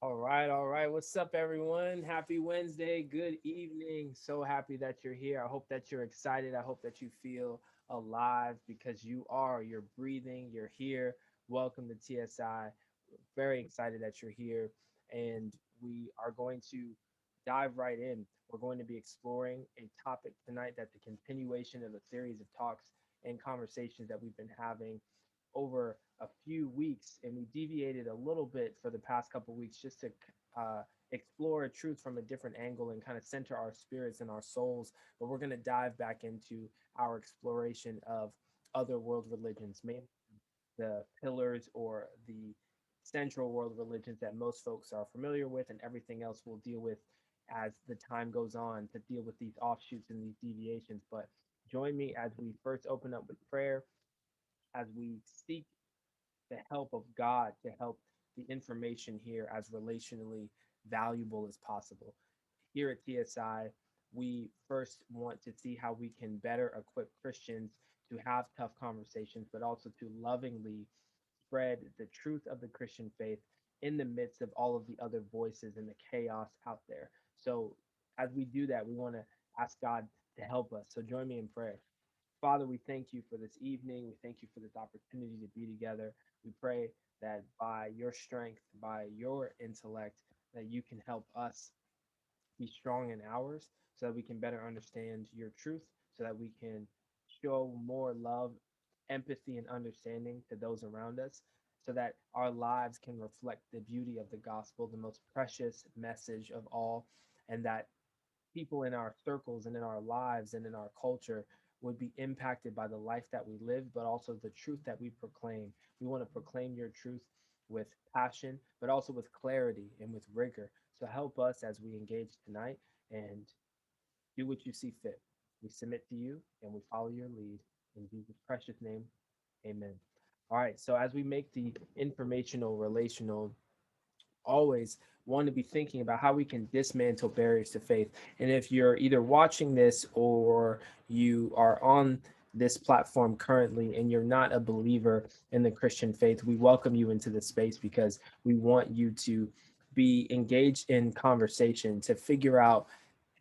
All right, all right. What's up, everyone? Happy Wednesday. Good evening. So happy that you're here. I hope that you're excited. I hope that you feel alive because you are. You're breathing. You're here. Welcome to TSI. Very excited that you're here. And we are going to dive right in. We're going to be exploring a topic tonight that's a continuation of a series of talks and conversations that we've been having over a few weeks, and we deviated a little bit for the past couple of weeks just to explore truth from a different angle and kind of center our spirits and our souls. But we're going to dive back into our exploration of other world religions, mainly the pillars or the central world religions that most folks are familiar with, and everything else we'll deal with as the time goes on to deal with these offshoots and these deviations. But join me as we first open up with prayer, as we seek the help of God to help the information here as relationally valuable as possible. Here at TSI, we first want to see how we can better equip Christians to have tough conversations, but also to lovingly spread the truth of the Christian faith in the midst of all of the other voices and the chaos out there. So, as we do that, we want to ask God to help us. So, join me in prayer. Father, we thank you for this evening. We thank you for this opportunity to be together. We pray that by your strength, by your intellect, that you can help us be strong in ours so that we can better understand your truth, so that we can show more love, empathy, and understanding to those around us, so that our lives can reflect the beauty of the gospel, the most precious message of all, and that people in our circles and in our lives and in our culture would be impacted by the life that we live, but also the truth that we proclaim. We want to proclaim your truth with passion, but also with clarity and with rigor. So help us as we engage tonight and do what you see fit. We submit to you and we follow your lead. In Jesus' precious name, amen. All right, so as we make the informational relational, always want to be thinking about how we can dismantle barriers to faith. And if you're either watching this or you are on this platform currently and you're not a believer in the Christian faith, we welcome you into this space because we want you to be engaged in conversation to figure out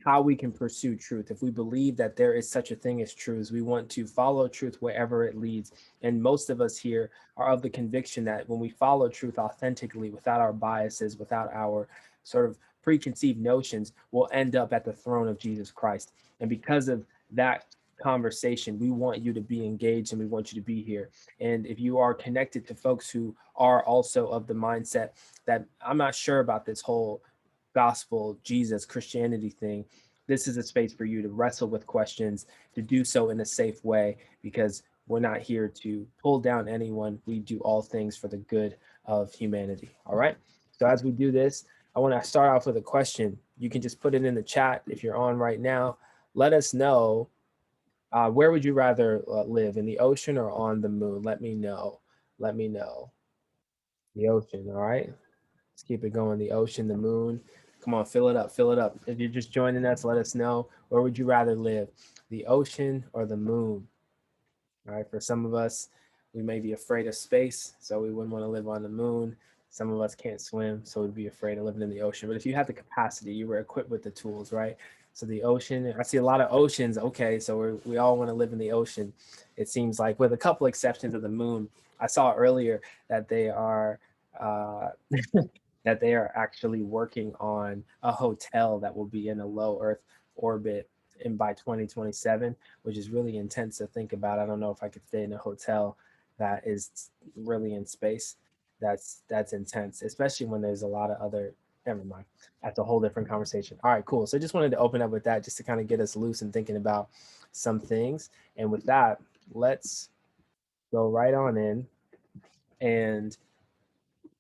how we can pursue truth. If we believe that there is such a thing as truths, we want to follow truth wherever it leads. And most of us here are of the conviction that when we follow truth authentically, without our biases, without our sort of preconceived notions, we'll end up at the throne of Jesus Christ. And because of that conversation, we want you to be engaged and we want you to be here. And if you are connected to folks who are also of the mindset that I'm not sure about this whole gospel, Jesus, Christianity thing, this is a space for you to wrestle with questions, to do so in a safe way, because we're not here to pull down anyone. We do all things for the good of humanity. All right. So as we do this, I want to start off with a question. You can just put it in the chat if you're on right now. Let us know, where would you rather live, in the ocean or on the moon? Let me know. Let me know. The ocean. All right. Let's keep it going. The ocean, the moon. Come on, fill it up, fill it up. If you're just joining us, let us know, where would you rather live, the ocean or the moon? All right, for some of us, we may be afraid of space, so we wouldn't want to live on the moon. Some of us can't swim, so we'd be afraid of living in the ocean. But if you have the capacity, you were equipped with the tools, right? So the ocean, I see a lot of oceans. Okay, so we all want to live in the ocean. It seems like, with a couple exceptions of the moon. I saw earlier that they are uh, that they are actually working on a hotel that will be in a low Earth orbit in by 2027, which is really intense to think about. I don't know if I could stay in a hotel that is really in space. That's intense, especially when there's a lot of other. Never mind. That's a whole different conversation. All right, cool. So just wanted to open up with that, just to kind of get us loose and thinking about some things. And with that, let's go right on in and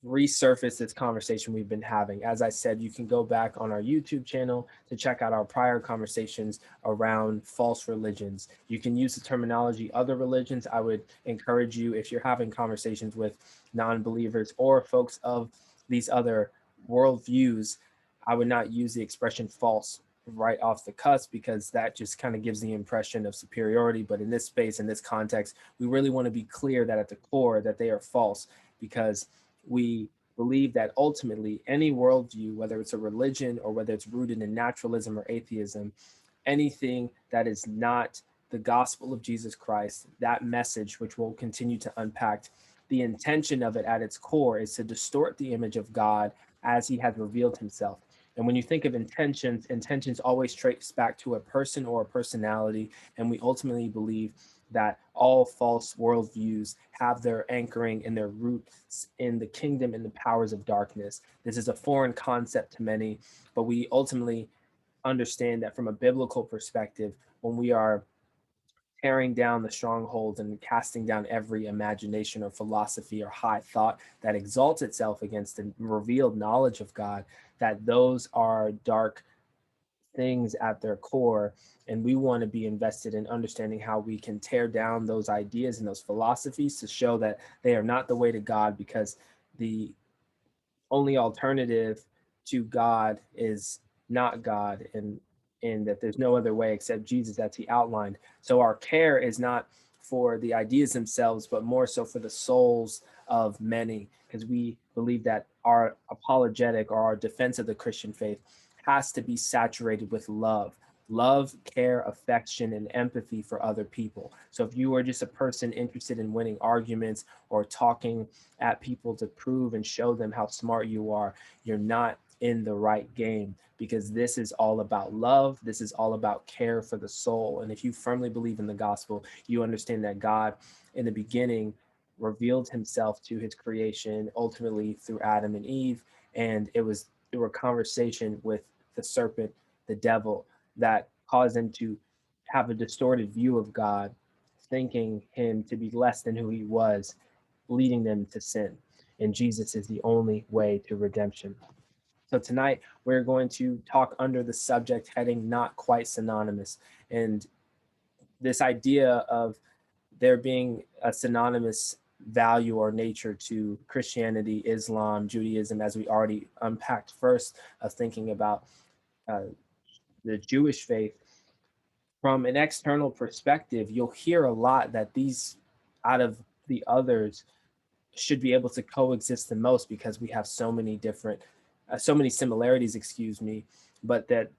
resurface this conversation we've been having. As I said, you can go back on our YouTube channel to check out our prior conversations around false religions. You can use the terminology other religions. I would encourage you, if you're having conversations with non-believers or folks of these other worldviews, I would not use the expression false right off the cusp, because that just kind of gives the impression of superiority. But in this space, in this context, we really want to be clear that at the core that they are false, because we believe that ultimately any worldview, whether it's a religion or whether it's rooted in naturalism or atheism, anything that is not the gospel of Jesus Christ, that message, which we'll continue to unpack, the intention of it at its core is to distort the image of God as he has revealed himself. And when you think of intentions, intentions always trace back to a person or a personality. And we ultimately believe that all false worldviews have their anchoring and their roots in the kingdom and the powers of darkness. This is a foreign concept to many, but we ultimately understand that from a biblical perspective, when we are tearing down the strongholds and casting down every imagination or philosophy or high thought that exalts itself against the revealed knowledge of God, that those are dark things at their core. And we want to be invested in understanding how we can tear down those ideas and those philosophies to show that they are not the way to God, because the only alternative to God is not God, and that there's no other way except Jesus as he outlined. So our care is not for the ideas themselves, but more so for the souls of many, because we believe that our apologetic or our defense of the Christian faith has to be saturated with love, care, affection, and empathy for other people. So if you are just a person interested in winning arguments or talking at people to prove and show them how smart you are, you're not in the right game, because this is all about love. This is all about care for the soul. And if you firmly believe in the gospel, you understand that God in the beginning revealed himself to his creation, ultimately through Adam and Eve. And it was through a conversation with the serpent, the devil, that caused them to have a distorted view of God, thinking him to be less than who he was, leading them to sin. And Jesus is the only way to redemption. So tonight we're going to talk under the subject heading "Not Quite Synonymous," and this idea of there being a synonymous value or nature to Christianity, Islam, Judaism, as we already unpacked first, of thinking about uh, the Jewish faith. From an external perspective, you'll hear a lot that these, out of the others, should be able to coexist the most, because we have so many different, so many similarities, excuse me, but that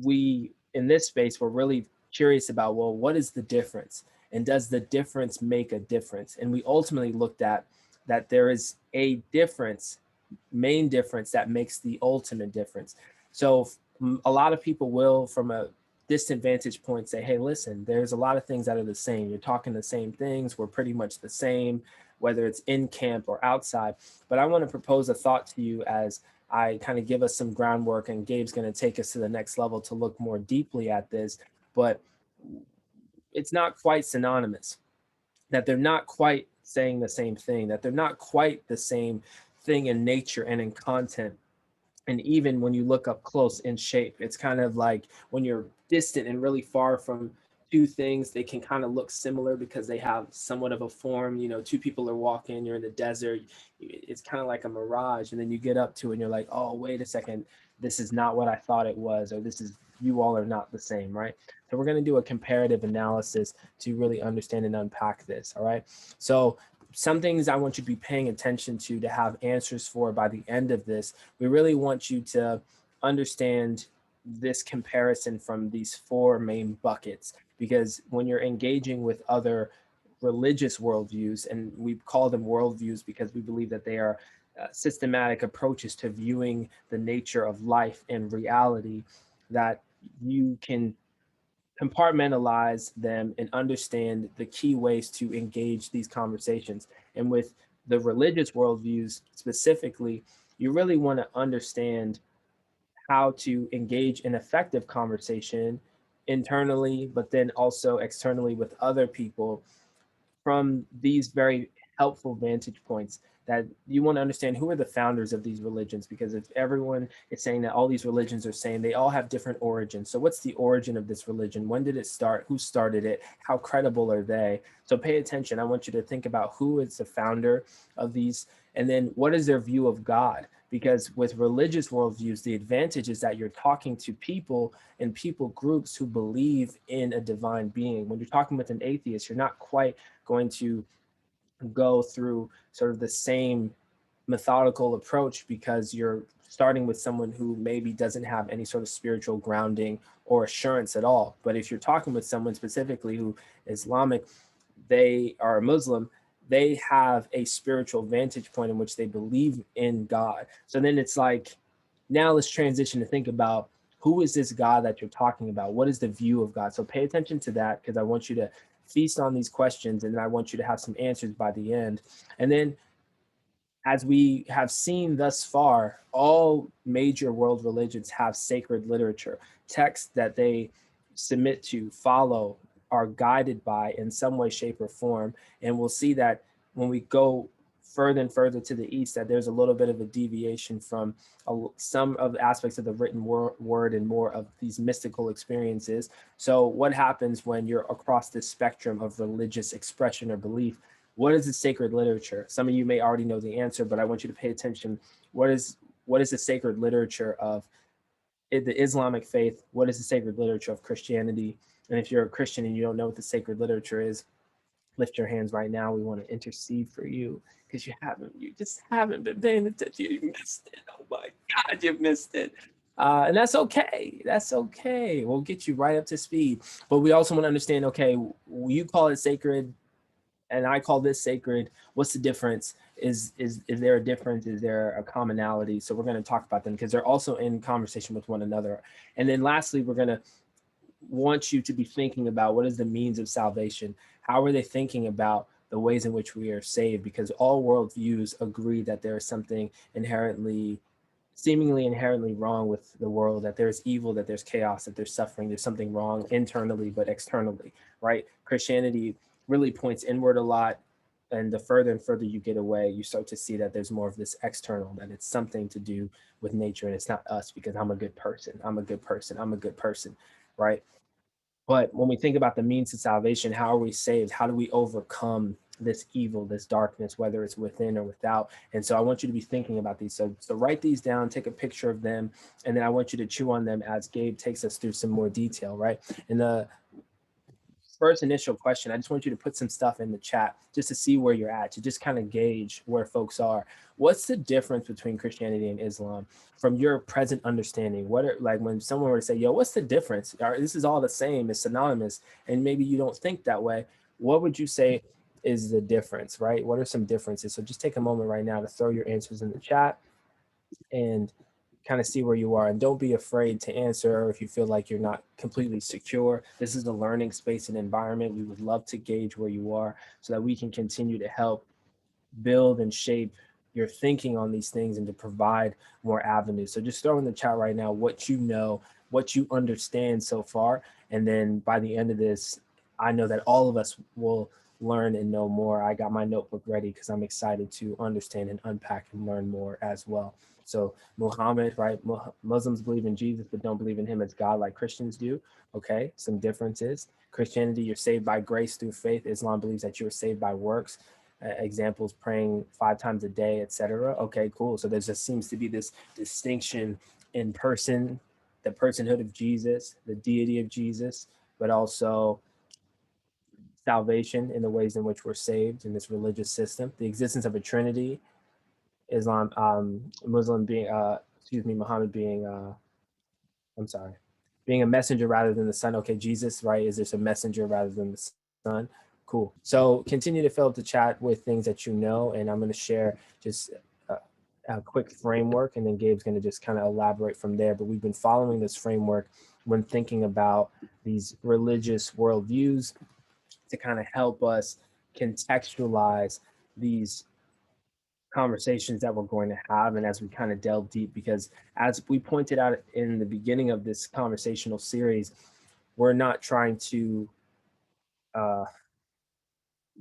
we in this space we're really curious about, well, what is the difference, and does the difference make a difference? And we ultimately looked at that there is a difference, main difference, that makes the ultimate difference. So a lot of people will, from a distant vantage point, say, hey, listen, there's a lot of things that are the same. You're talking the same things, we're pretty much the same, whether it's in camp or outside. But I want to propose a thought to you as I kind of give us some groundwork, and Gabe's going to take us to the next level to look more deeply at this. But it's not quite synonymous, that they're not quite saying the same thing, that they're not quite the same thing in nature and in content. And even when you look up close in shape, it's kind of like when you're distant and really far from two things, they can kind of look similar because they have somewhat of a form. You know, two people are walking, you're in the desert, it's kind of like a mirage, and then you get up to it and you're like, oh, wait a second, this is not what I thought it was, or this is, you all are not the same, right? So we're going to do a comparative analysis to really understand and unpack this. All right, so some things I want you to be paying attention to have answers for by the end of this. We really want you to understand this comparison from these four main buckets, because when you're engaging with other religious worldviews, and we call them worldviews because we believe that they are systematic approaches to viewing the nature of life and reality, that you can compartmentalize them and understand the key ways to engage these conversations. And with the religious worldviews specifically, you really want to understand how to engage in effective conversation internally, but then also externally with other people, from these very helpful vantage points, that you want to understand who are the founders of these religions, because if everyone is saying that all these religions are saying, they all have different origins. So what's the origin of this religion? When did it start? Who started it? How credible are they? So pay attention. I want you to think about who is the founder of these, and then what is their view of God? Because with religious worldviews, the advantage is that you're talking to people and people groups who believe in a divine being. When you're talking with an atheist, you're not quite going to go through sort of the same methodical approach because you're starting with someone who maybe doesn't have any sort of spiritual grounding or assurance at all. But if you're talking with someone specifically who is Islamic, they are a Muslim, they have a spiritual vantage point in which they believe in God. So then it's like, now let's transition to think about, who is this God that you're talking about? What is the view of God? So pay attention to that, because I want you to feast on these questions, and then I want you to have some answers by the end. And then, as we have seen thus far, all major world religions have sacred literature, texts that they submit to, follow, are guided by in some way, shape, or form. And we'll see that when we go further and further to the east, that there's a little bit of a deviation from some of the aspects of the written word and more of these mystical experiences. So what happens when you're across this spectrum of religious expression or belief? What is the sacred literature? Some of you may already know the answer, but I want you to pay attention. What is the sacred literature of the Islamic faith? What is the sacred literature of Christianity? And if you're a Christian and you don't know what the sacred literature is, lift your hands right now. We want to intercede for you, because you just haven't been paying attention. You missed it. Oh my God, you missed it. And that's okay. That's okay. We'll get you right up to speed. But we also want to understand, okay, you call it sacred and I call this sacred. What's the difference? Is there a difference? Is there a commonality? So we're going to talk about them, because they're also in conversation with one another. And then lastly, we're going to want you to be thinking about, what is the means of salvation? How are they thinking about the ways in which we are saved? Because all worldviews agree that there is something seemingly inherently wrong with the world, that there's evil, that there's chaos, that there's suffering, there's something wrong internally, but externally, right? Christianity really points inward a lot. And the further and further you get away, you start to see that there's more of this external, that it's something to do with nature, and it's not us, because I'm a good person. I'm a good person. I'm a good person, right? But when we think about the means to salvation, how are we saved? How do we overcome this evil, this darkness, whether it's within or without? And so I want you to be thinking about these. So write these down, take a picture of them, and then I want you to chew on them as Gabe takes us through some more detail, right? And the first initial question, I just want you to put some stuff in the chat just to see where you're at, to just kind of gauge where folks are. What's the difference between Christianity and Islam from your present understanding? What are, like, when someone were to say, yo, what's the difference? This is all the same, it's synonymous, and maybe you don't think that way. What would you say is the difference, right? What are some differences? So just take a moment right now to throw your answers in the chat and kind of see where you are, and don't be afraid to answer if you feel like you're not completely secure. This is a learning space and environment. We would love to gauge where you are so that we can continue to help build and shape your thinking on these things and to provide more avenues. So just throw in the chat right now what you know, what you understand so far, and then by the end of this, I know that all of us will learn and know more. I got my notebook ready because I'm excited to understand and unpack and learn more as well. So Muhammad, right? Muslims believe in Jesus but don't believe in him as God like Christians do. Okay, some differences. Christianity, you're saved by grace through faith. Islam believes that you're saved by works. Examples, praying 5 times a day, etc. Okay, cool. So there just seems to be this distinction in person, the personhood of Jesus, the deity of Jesus, but also salvation in the ways in which we're saved in this religious system, the existence of a Trinity, Islam, Muslim being, Muhammad being, I'm sorry, being a messenger rather than the son. Okay, Jesus, right? Is this a messenger rather than the son? Cool. So continue to fill up the chat with things that you know, and I'm going to share just a quick framework, and then Gabe's going to just kind of elaborate from there. But we've been following this framework when thinking about these religious worldviews to kind of help us contextualize these conversations that we're going to have, and as we kind of delve deep, because as we pointed out in the beginning of this conversational series, we're not trying to uh,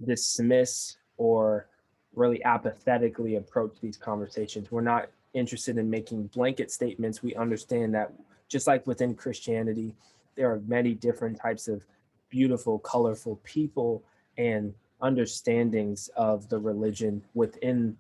dismiss or really apathetically approach these conversations. We're not interested in making blanket statements. We understand that just like within Christianity, there are many different types of beautiful, colorful people and understandings of the religion within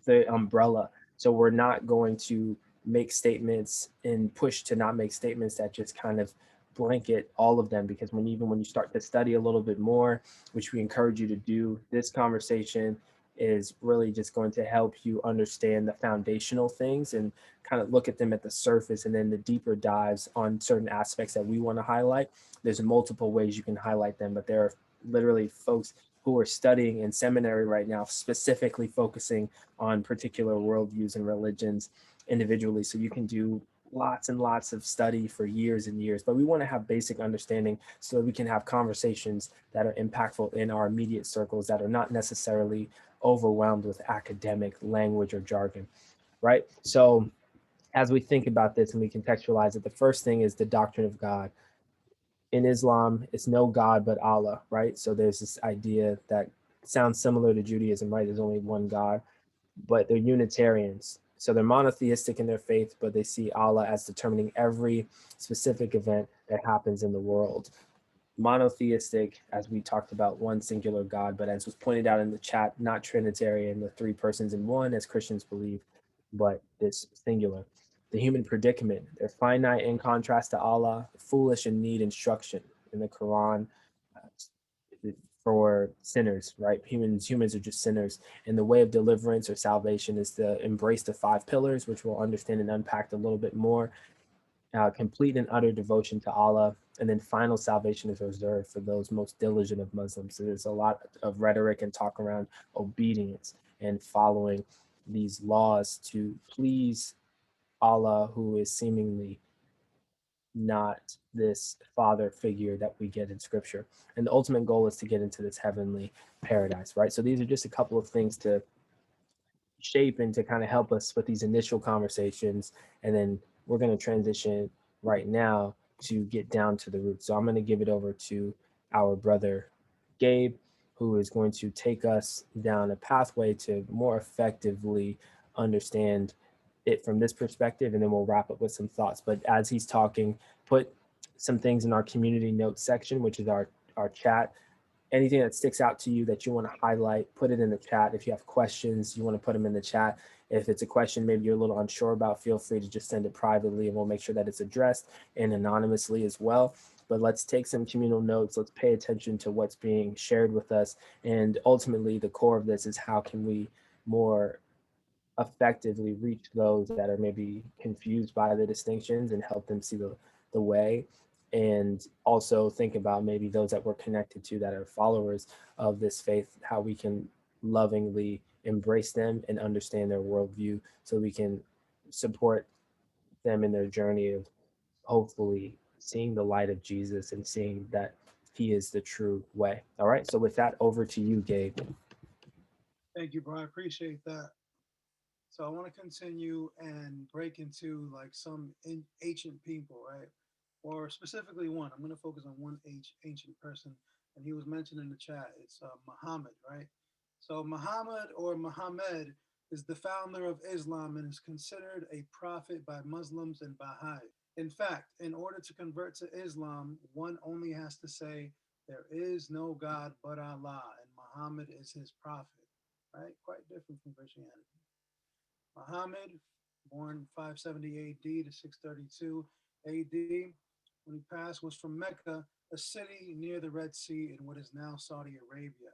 the umbrella. So we're not going to make statements and push to not make statements that just kind of blanket all of them, because even when you start to study a little bit more, which we encourage you to do, this conversation is really just going to help you understand the foundational things and kind of look at them at the surface, and then the deeper dives on certain aspects that we want to highlight. There's multiple ways you can highlight them, but there are literally folks who are studying in seminary right now, specifically focusing on particular worldviews and religions individually. So you can do lots and lots of study for years and years, but we want to have basic understanding so that we can have conversations that are impactful in our immediate circles that are not necessarily overwhelmed with academic language or jargon, right? So as we think about this and we contextualize it, the first thing is the doctrine of God. In Islam, it's no God but Allah, right? So there's this idea that sounds similar to Judaism, right? There's only one God, but they're Unitarians. So they're monotheistic in their faith, but they see Allah as determining every specific event that happens in the world. Monotheistic, as we talked about, one singular God, but as was pointed out in the chat, not Trinitarian, the three persons in one, as Christians believe, but this singular. The human predicament, they're finite in contrast to Allah, foolish and need instruction in the Quran for sinners, right? Humans are just sinners. And the way of deliverance or salvation is to embrace the five pillars, which we'll understand and unpack a little bit more. Complete and utter devotion to Allah. And then final salvation is reserved for those most diligent of Muslims. So there's a lot of rhetoric and talk around obedience and following these laws to please Allah, who is seemingly not this father figure that we get in scripture. And the ultimate goal is to get into this heavenly paradise, right? So these are just a couple of things to shape and to kind of help us with these initial conversations. And then we're going to transition right now to get down to the roots. So I'm going to give it over to our brother Gabe, who is going to take us down a pathway to more effectively understand it from this perspective, and then we'll wrap up with some thoughts. But as he's talking, put some things in our community notes section, which is our chat. Anything that sticks out to you that you want to highlight, put it in the chat. If you have questions, you want to put them in the chat. If it's a question maybe you're a little unsure about, feel free to just send it privately, and we'll make sure that it's addressed and anonymously as well. But let's take some communal notes. Let's pay attention to what's being shared with us. And ultimately, the core of this is how can we more effectively reach those that are maybe confused by the distinctions and help them see the way, and also think about maybe those that we're connected to that are followers of this faith, how we can lovingly embrace them and understand their worldview so we can support them in their journey of hopefully seeing the light of Jesus and seeing that he is the true way. All right, so with that, over to you, Gabe. Thank you, bro. I appreciate that. So I want to continue and break into like some ancient people, right? Or specifically one. I'm going to focus on one ancient person, and he was mentioned in the chat. It's Muhammad, right? So Muhammad or Muhammad is the founder of Islam and is considered a prophet by Muslims and Baha'i. In fact, in order to convert to Islam, one only has to say, there is no God but Allah, and Muhammad is his prophet, right? Quite different from Christianity. Muhammad, born 570 AD to 632 AD, when he passed, was from Mecca, a city near the Red Sea in what is now Saudi Arabia.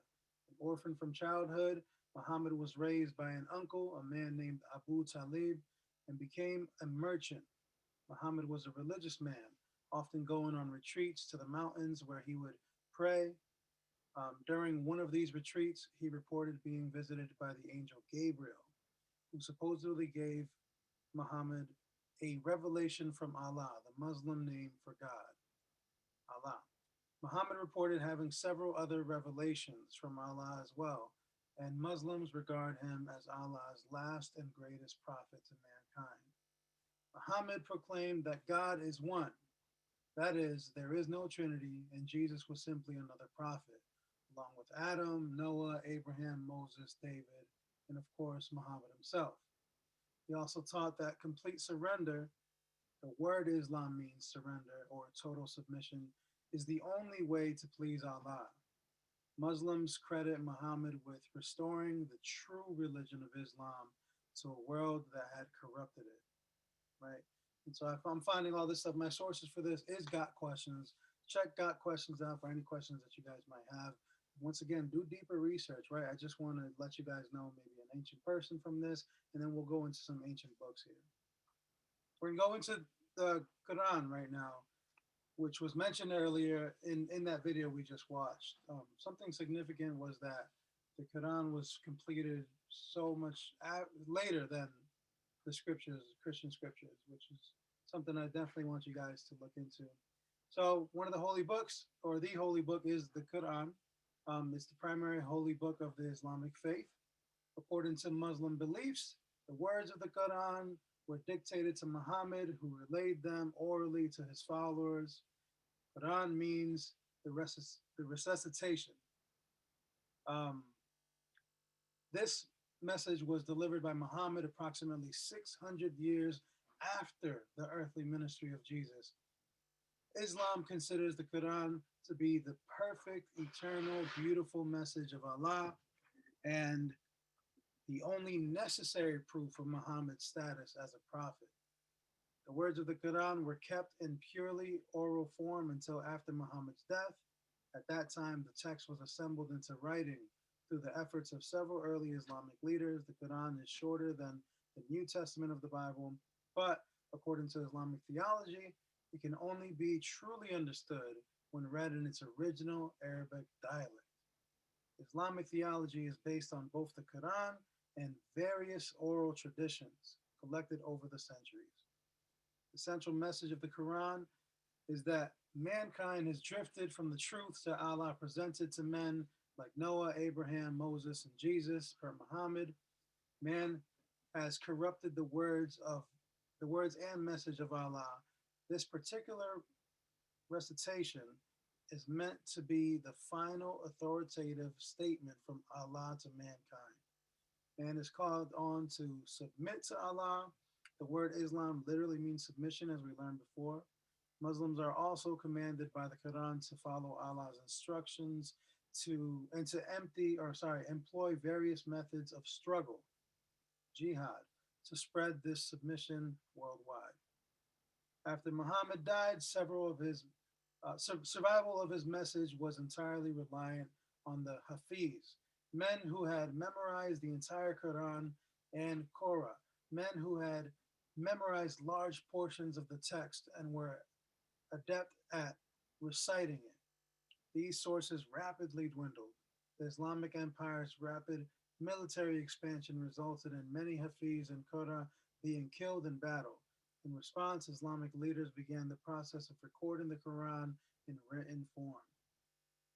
An orphan from childhood, Muhammad was raised by an uncle, a man named Abu Talib, and became a merchant. Muhammad was a religious man, often going on retreats to the mountains where he would pray. During one of these retreats, he reported being visited by the angel Gabriel, who supposedly gave Muhammad a revelation from Allah, the Muslim name for God, Allah. Muhammad reported having several other revelations from Allah as well, and Muslims regard him as Allah's last and greatest prophet to mankind. Muhammad proclaimed that God is one, that is, there is no Trinity, and Jesus was simply another prophet, along with Adam, Noah, Abraham, Moses, David, and of course, Muhammad himself. He also taught that complete surrender, the word Islam means surrender or total submission, is the only way to please Allah. Muslims credit Muhammad with restoring the true religion of Islam to a world that had corrupted it, right? And so if I'm finding all this stuff, my sources for this is Got Questions. Check Got Questions out for any questions that you guys might have. Once again, do deeper research, right? I just want to let you guys know maybe an ancient person from this, and then we'll go into some ancient books here. We're going to go into the Quran right now, which was mentioned earlier in that video we just watched. Something significant was that the Quran was completed so much later than the scriptures, Christian scriptures, which is something I definitely want you guys to look into. So, one of the holy books, or the holy book, is the Quran. It's the primary holy book of the Islamic faith. According to Muslim beliefs, the words of the Quran were dictated to Muhammad, who relayed them orally to his followers. Quran means the resuscitation. Um, this message was delivered by Muhammad approximately 600 years after the earthly ministry of Jesus. Islam considers the Quran to be the perfect, eternal, beautiful message of Allah and the only necessary proof of Muhammad's status as a prophet. The words of the Quran were kept in purely oral form until after Muhammad's death. At that time, the text was assembled into writing through the efforts of several early Islamic leaders. The Quran is shorter than the New Testament of the Bible, but according to Islamic theology, it can only be truly understood when read in its original Arabic dialect. Islamic theology is based on both the Quran and various oral traditions collected over the centuries. The central message of the Quran is that mankind has drifted from the truths that Allah presented to men like Noah, Abraham, Moses, and Jesus, per Muhammad. Man has corrupted the words and message of Allah. This particular recitation is meant to be the final authoritative statement from Allah to mankind. Man is called on to submit to Allah. The word Islam literally means submission, as we learned before. Muslims are also commanded by the Quran to follow Allah's instructions to employ various methods of struggle, jihad, to spread this submission worldwide. After Muhammad died, survival of his message was entirely reliant on the Hafiz, men who had memorized the entire Quran, and Qurra, men who had memorized large portions of the text and were adept at reciting it. These sources rapidly dwindled. The Islamic Empire's rapid military expansion resulted in many Hafiz and Qurra being killed in battle. In response, Islamic leaders began the process of recording the Quran in written form.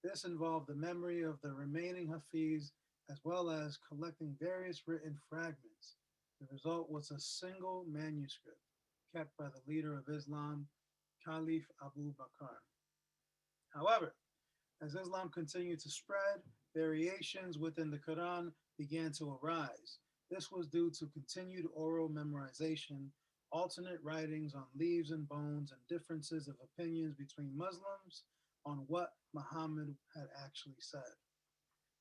This involved the memory of the remaining Hafiz as well as collecting various written fragments. The result was a single manuscript kept by the leader of Islam, Caliph Abu Bakr. However, as Islam continued to spread, variations within the Quran began to arise. This was due to continued oral memorization, alternate writings on leaves and bones, and differences of opinions between Muslims on what Muhammad had actually said.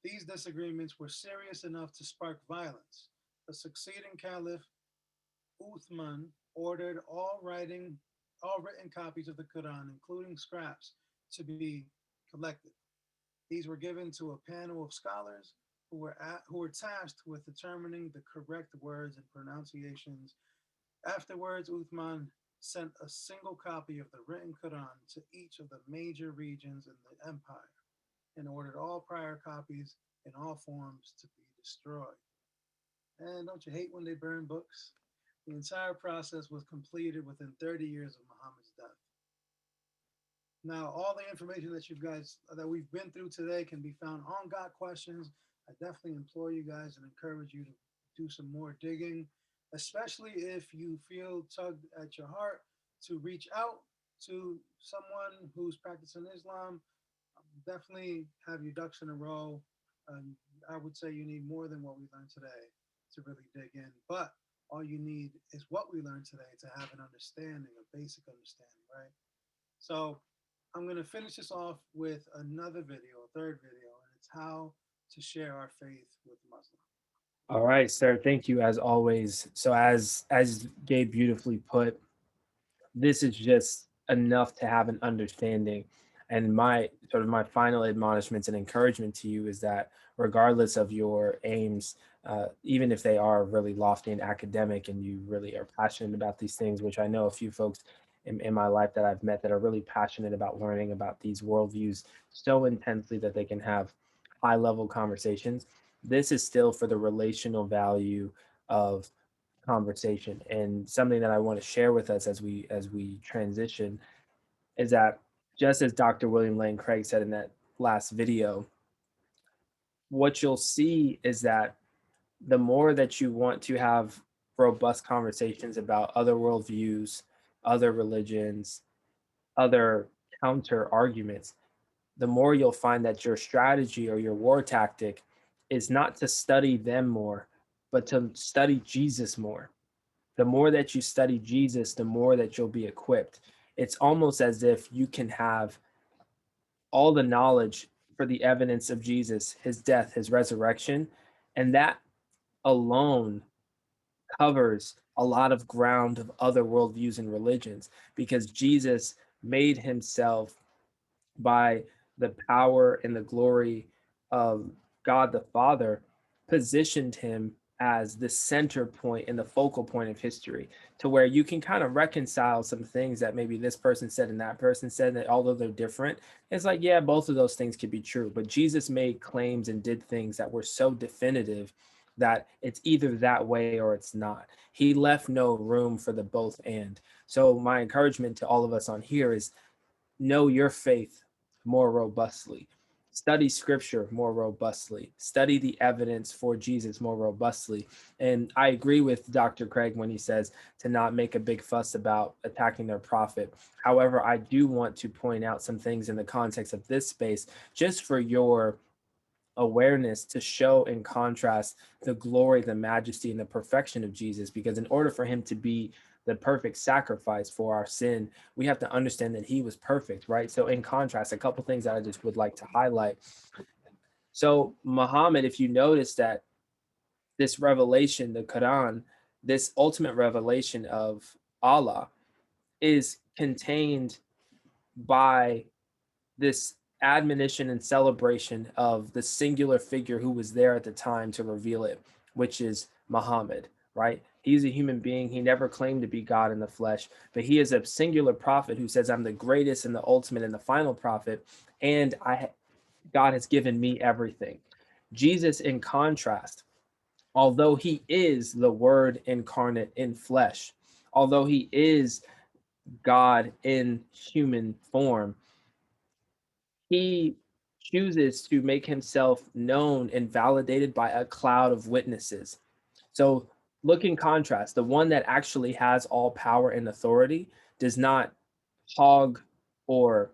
These disagreements were serious enough to spark violence. The succeeding caliph, Uthman, ordered all written copies of the Quran, including scraps, to be collected. These were given to a panel of scholars who were tasked with determining the correct words and pronunciations. Afterwards, Uthman sent a single copy of the written Quran to each of the major regions in the empire and ordered all prior copies in all forms to be destroyed. And don't you hate when they burn books? The entire process was completed within 30 years of Muhammad's death. Now, all the information that we've been through today can be found on Got Questions. I definitely implore you guys and encourage you to do some more digging, especially if you feel tugged at your heart to reach out to someone who's practicing Islam. Definitely have your ducks in a row. I would say you need more than what we learned today to really dig in, but all you need is what we learned today to have an understanding, a basic understanding, right? So I'm going to finish this off with another video, a third video, and it's how to share our faith with Muslim. All right, sir. Thank you as always. So as Gabe beautifully put, this is just enough to have an understanding. And my sort of my final admonishments and encouragement to you is that regardless of your aims, even if they are really lofty and academic and you really are passionate about these things, which I know a few folks in my life that I've met that are really passionate about learning about these worldviews so intensely that they can have high level conversations. This is still for the relational value of conversation, and something that I want to share with us as we transition is that, just as Dr. William Lane Craig said in that last video, what you'll see is that the more that you want to have robust conversations about other worldviews, other religions, other counter arguments, the more you'll find that your strategy or your war tactic is not to study them more, but to study Jesus more. The more that you study Jesus, the more that you'll be equipped. It's almost as if you can have all the knowledge for the evidence of Jesus, his death, his resurrection, and that alone covers a lot of ground of other worldviews and religions, because Jesus made himself by the power and the glory of God the Father, positioned him as the center point and the focal point of history, to where you can kind of reconcile some things that maybe this person said and that person said, that although they're different, it's like, yeah, both of those things could be true. But Jesus made claims and did things that were so definitive that it's either that way or it's not. He left no room for the both and. So my encouragement to all of us on here is know your faith more robustly. Study scripture more robustly. Study the evidence for Jesus more robustly. And I agree with Dr. Craig when he says to not make a big fuss about attacking their prophet. However, I do want to point out some things in the context of this space, just for your awareness, to show and contrast the glory, the majesty, and the perfection of Jesus. Because in order for him to be the perfect sacrifice for our sin, we have to understand that he was perfect, right? So, in contrast, a couple things that I just would like to highlight. So, Muhammad, if you notice that this revelation, the Quran, this ultimate revelation of Allah, is contained by this admonition and celebration of the singular figure who was there at the time to reveal it, which is Muhammad, right? He's a human being. He never claimed to be God in the flesh, but he is a singular prophet who says, I'm the greatest and the ultimate and the final prophet, and God has given me everything. Jesus, in contrast, although he is the word incarnate in flesh, although he is God in human form, he chooses to make himself known and validated by a cloud of witnesses. So, look in contrast, the one that actually has all power and authority does not hog or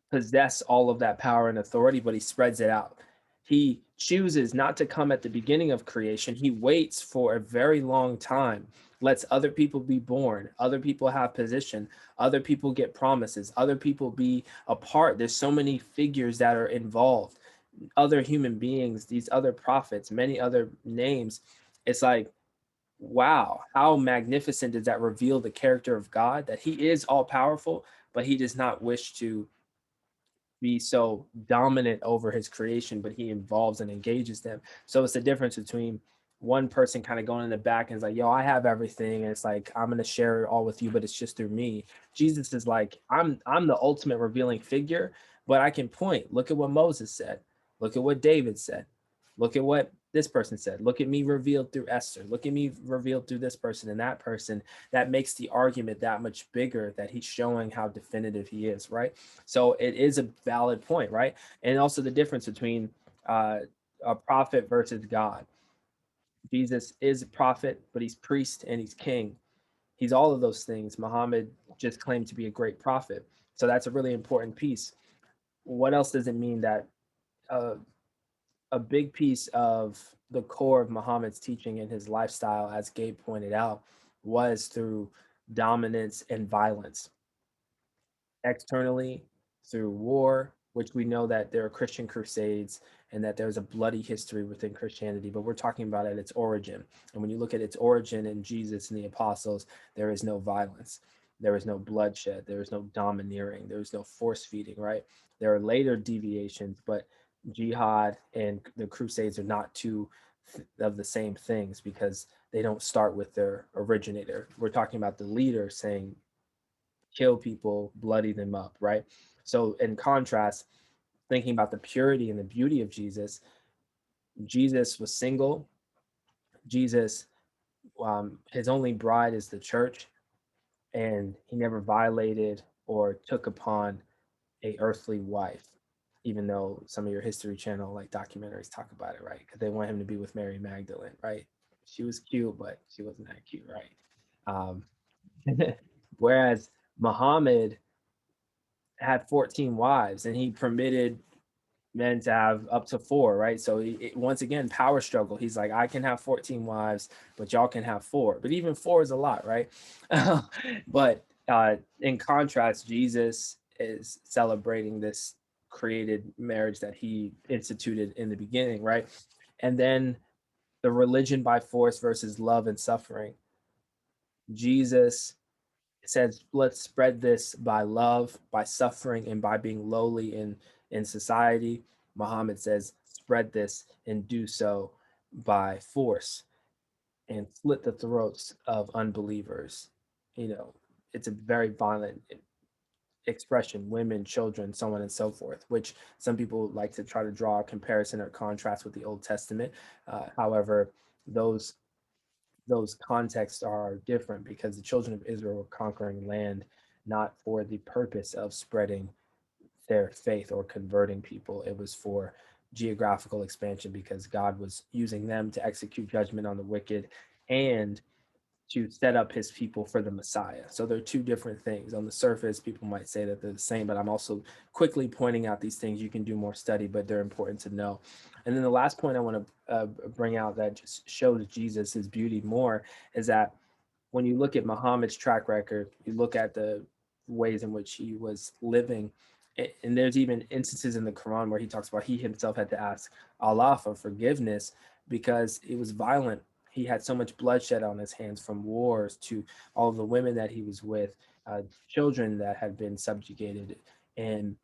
possess all of that power and authority, but he spreads it out. He chooses not to come at the beginning of creation. He waits for a very long time, lets other people be born, other people have position, other people get promises, other people be a part. There's so many figures that are involved, other human beings, these other prophets, many other names. It's like, wow, how magnificent does that reveal the character of God, that he is all powerful, but he does not wish to be so dominant over his creation, but he involves and engages them. So it's the difference between one person kind of going in the back and it's like, yo, I have everything. And it's like, I'm gonna share it all with you, but it's just through me. Jesus is like, I'm the ultimate revealing figure, but I can point. Look at what Moses said. Look at what David said. Look at what this person said. Look at me revealed through Esther. Look at me revealed through this person and that person. That makes the argument that much bigger, that he's showing how definitive he is, right? So it is a valid point, right? And also the difference between uh, a prophet versus God. Jesus is a prophet, but he's priest and he's king. He's all of those things. Muhammad just claimed to be a great prophet. So that's a really important piece. What else does it mean that uh, a big piece of the core of Muhammad's teaching and his lifestyle, as Gabe pointed out, was through dominance and violence? Externally, through war, which we know that there are Christian crusades and that there's a bloody history within Christianity, but we're talking about at its origin. And when you look at its origin in Jesus and the apostles, there is no violence. there was no bloodshed, there was no domineering, there was no force feeding, right? There are later deviations, but jihad and the crusades are not two of the same things because they don't start with their originator. We're talking about the leader saying kill people, bloody them up, right? So in contrast, thinking about the purity and the beauty of Jesus, Jesus was single. Jesus, his only bride is the church, and he never violated or took upon a earthly wife, even though some of your History Channel like documentaries talk about it, right? Because they want him to be with Mary Magdalene, right? She was cute, but she wasn't that cute, right? Um, whereas Muhammad had 14 wives, and he permitted men to have up to four, right? So once again, power struggle. He's like, I can have 14 wives, but y'all can have four. But even four is a lot, right? But in contrast, Jesus is celebrating this created marriage that he instituted in the beginning, right? And then the religion by force versus love and suffering. Jesus says, let's spread this by love, by suffering, and by being lowly in society. Muhammad says, spread this and do so by force and slit the throats of unbelievers. You know, it's a very violent expression, women, children, so on and so forth, which some people like to try to draw a comparison or contrast with the Old Testament. However, those those contexts are different because the children of Israel were conquering land not for the purpose of spreading their faith or converting people. It was for geographical expansion because God was using them to execute judgment on the wicked and to set up his people for the Messiah. So they're two different things. On the surface, people might say that they're the same, but I'm also quickly pointing out these things. You can do more study, but they're important to know. And then the last point I want to bring out that just shows Jesus, his beauty more, is that when you look at Muhammad's track record, you look at the ways in which he was living, and there's even instances in the Quran where he talks about he himself had to ask Allah for forgiveness because it was violent. He had so much bloodshed on his hands from wars to all of the women that he was with, children that had been subjugated, and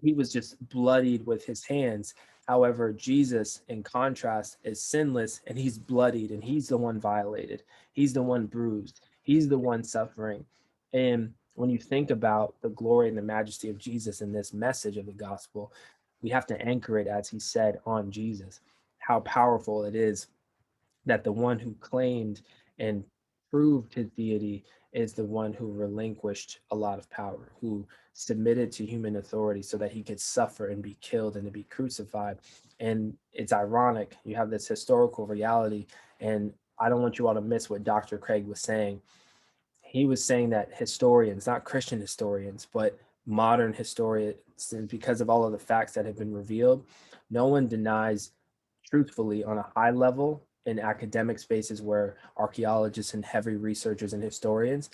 he was just bloodied with his hands. However, Jesus, in contrast, is sinless and he's bloodied and he's the one violated. He's the one bruised. He's the one suffering. And when you think about the glory and the majesty of Jesus in this message of the gospel, we have to anchor it, as he said, on Jesus. How powerful it is that the one who claimed and proved his deity is the one who relinquished a lot of power, who submitted to human authority so that he could suffer and be killed and to be crucified. And it's ironic, you have this historical reality, and I don't want you all to miss what Dr. Craig was saying. He was saying that historians, not Christian historians, but modern historians, because of all of the facts that have been revealed, no one denies truthfully on a high level in academic spaces where archaeologists and heavy researchers and historians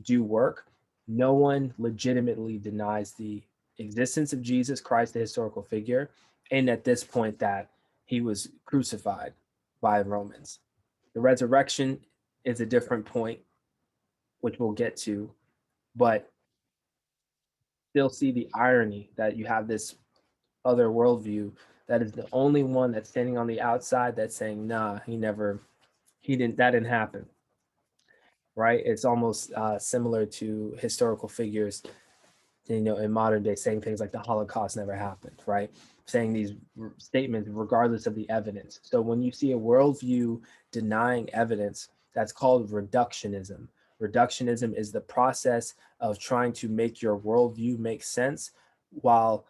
do work. No one legitimately denies the existence of Jesus Christ, the historical figure, and at this point that he was crucified by Romans. The resurrection is a different point, which we'll get to, but still see the irony that you have this other worldview that is the only one that's standing on the outside that's saying, nah, that didn't happen, right? It's almost similar to historical figures, in modern day saying things like the Holocaust never happened, right? Saying these statements regardless of the evidence. So when you see a worldview denying evidence, that's called reductionism. Reductionism is the process of trying to make your worldview make sense while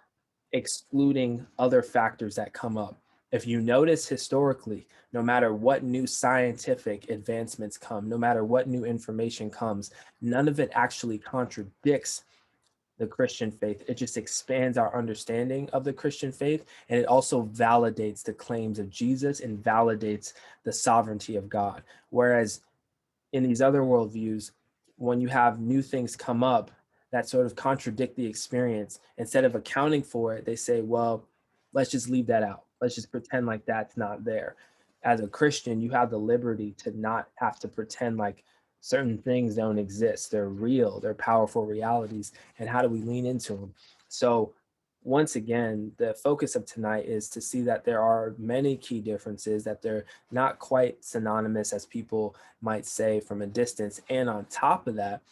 excluding other factors that come up. If you notice historically, no matter what new scientific advancements come, no matter what new information comes, none of it actually contradicts the Christian faith. It just expands our understanding of the Christian faith, and it also validates the claims of Jesus and validates the sovereignty of God. Whereas in these other worldviews, when you have new things come up that sort of contradict the experience, instead of accounting for it, they say, well, let's just leave that out. Let's just pretend like that's not there. As a Christian, you have the liberty to not have to pretend like certain things don't exist. They're real, they're powerful realities. And how do we lean into them? So, once again, the focus of tonight is to see that there are many key differences, that they're not quite synonymous as people might say from a distance. And on top of that,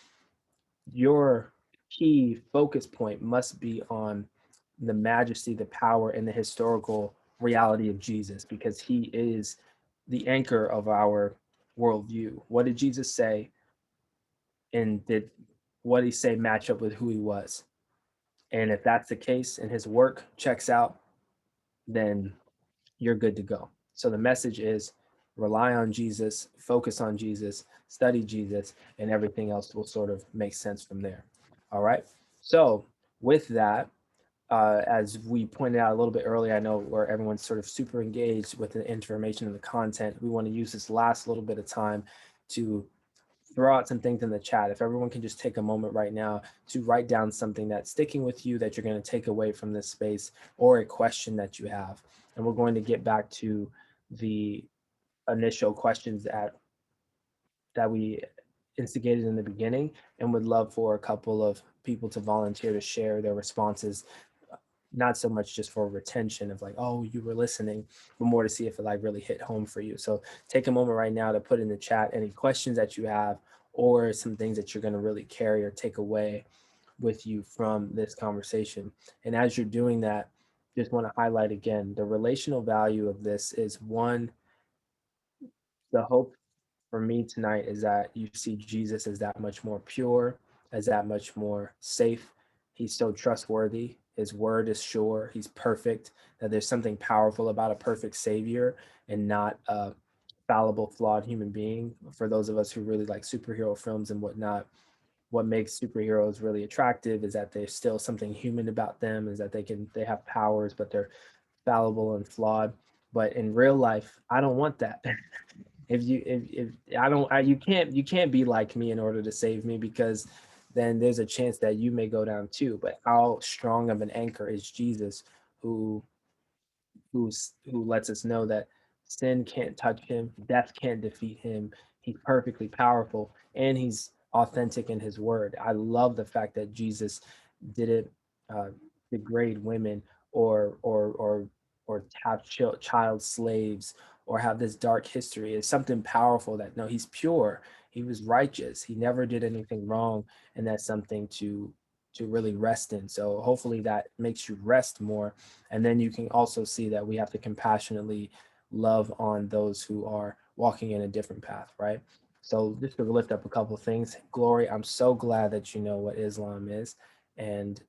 your key focus point must be on the majesty, the power, and the historical reality of Jesus, because he is the anchor of our worldview. What did Jesus say? And did what he say match up with who he was? And if that's the case and his work checks out, then you're good to go. So the message is rely on Jesus, focus on Jesus, study Jesus, and everything else will sort of make sense from there. All right. So with that, as we pointed out a little bit earlier, I know where everyone's sort of super engaged with the information and the content. We want to use this last little bit of time to throw out some things in the chat. If everyone can just take a moment right now to write down something that's sticking with you that you're going to take away from this space, or a question that you have. And we're going to get back to the initial questions that we instigated in the beginning, and would love for a couple of people to volunteer to share their responses, not so much just for retention of like, oh, you were listening, but more to see if it like really hit home for you. So take a moment right now to put in the chat any questions that you have, or some things that you're going to really carry or take away with you from this conversation. And as you're doing that, just want to highlight again the relational value of this is one, the hope for me tonight is that you see Jesus as that much more pure, as that much more safe. He's so trustworthy. His word is sure. He's perfect. That there's something powerful about a perfect Savior and not a fallible, flawed human being. For those of us who really like superhero films and whatnot, what makes superheroes really attractive is that there's still something human about them, is that they have powers, but they're fallible and flawed. But in real life, I don't want that. If I don't you can't be like me in order to save me, because then there's a chance that you may go down too. But how strong of an anchor is Jesus, who who lets us know that sin can't touch him, death can't defeat him. He's perfectly powerful, and he's authentic in his word. I love the fact that Jesus didn't uh, degrade women, or have child slaves, or have this dark history. It's something powerful that no, he's pure. He was righteous. He never did anything wrong, and that's something to really rest in. So hopefully that makes you rest more, and then you can also see that we have to compassionately love on those who are walking in a different path, right? So just to lift up a couple of things, Glory, I'm so glad that you know what Islam is, and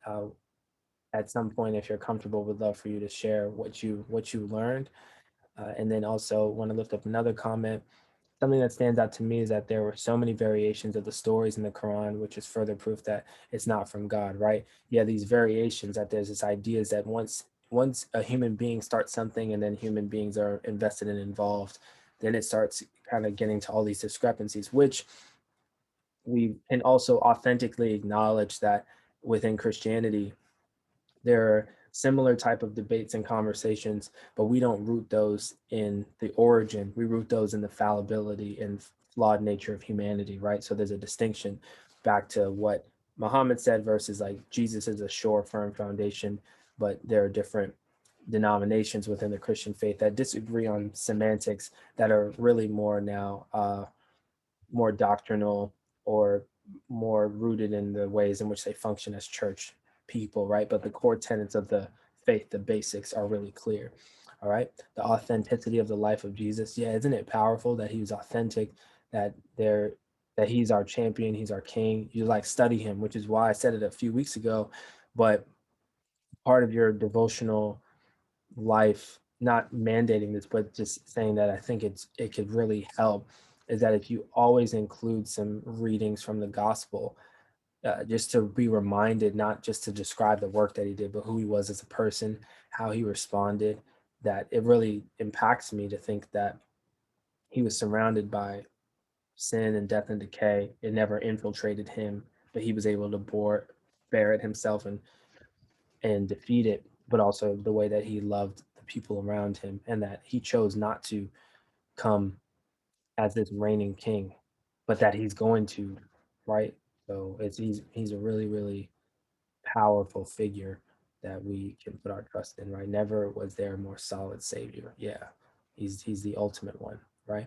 at some point, if you're comfortable, would love for you to share what you learned, and then also want to lift up another comment. Something that stands out to me is that there were so many variations of the stories in the Quran, which is further proof that it's not from God, right? Yeah, these variations, that there's this idea is that once a human being starts something and then human beings are invested and involved, then it starts kind of getting to all these discrepancies, which we can also authentically acknowledge that within Christianity there are similar type of debates and conversations, but we don't root those in the origin. We root those in the fallibility and flawed nature of humanity, right? So there's a distinction back to what Muhammad said versus like Jesus is a sure, firm foundation, but there are different denominations within the Christian faith that disagree on semantics that are really more now more doctrinal, or more rooted in the ways in which they function as church people, right? But the core tenets of the faith, the basics, are really clear. All right. The authenticity of the life of Jesus. Yeah, isn't it powerful that he was authentic, that there that he's our champion, he's our king. You like study him, which is why I said it a few weeks ago. But part of your devotional life, not mandating this, but just saying that I think it could really help, is that if you always include some readings from the gospel, just to be reminded, not just to describe the work that he did, but who he was as a person, how he responded, that it really impacts me to think that he was surrounded by sin and death and decay. It never infiltrated him, but he was able to bear it himself and defeat it, but also the way that he loved the people around him, and that he chose not to come as this reigning king, but that he's going to, right? So he's a really, really powerful figure that we can put our trust in, right? Never was there a more solid savior. Yeah, he's the ultimate one, right?